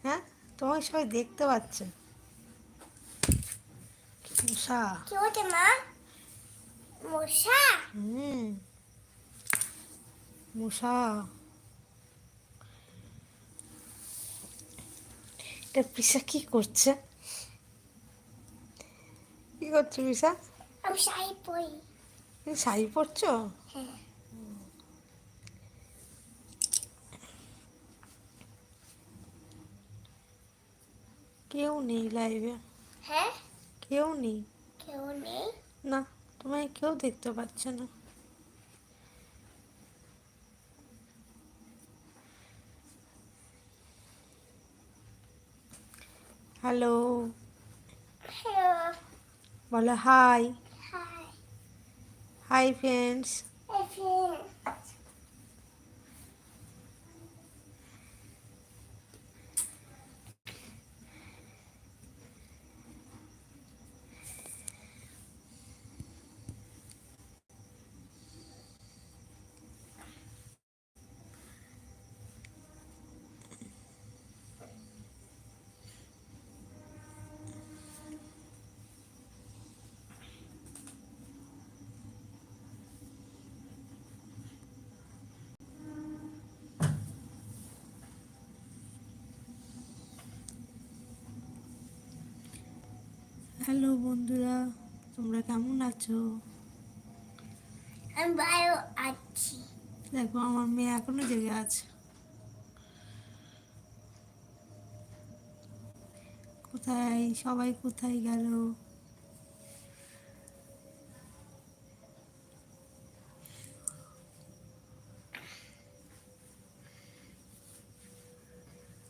হ্যাঁ, তোমাকে সবাই দেখতে পাচ্ছে। মশা। কি হচ্ছে মা? মশা? হুম, মশা। এটা পিসা কি করছে? কি করছো পিসা? আমি শাড়ি পরি। তুমি শাড়ি পরছো? হ্যাঁ। কেউ নেই লাইভে। হ্যাঁ? কেউ নেই। কেউ নেই? না, তোমায় কেউ দেখতে পাচ্ছে না। Hello, hello. বলো হাই। হাই। Hi friends. এফিন। হ্যালো বন্ধুরা, তোমরা কেমন আছো? আমি ভালো আছি। দেখো আমার মেয়ে এখনো জেগে আছে। কোথায় সবাই, কোথায় গেল?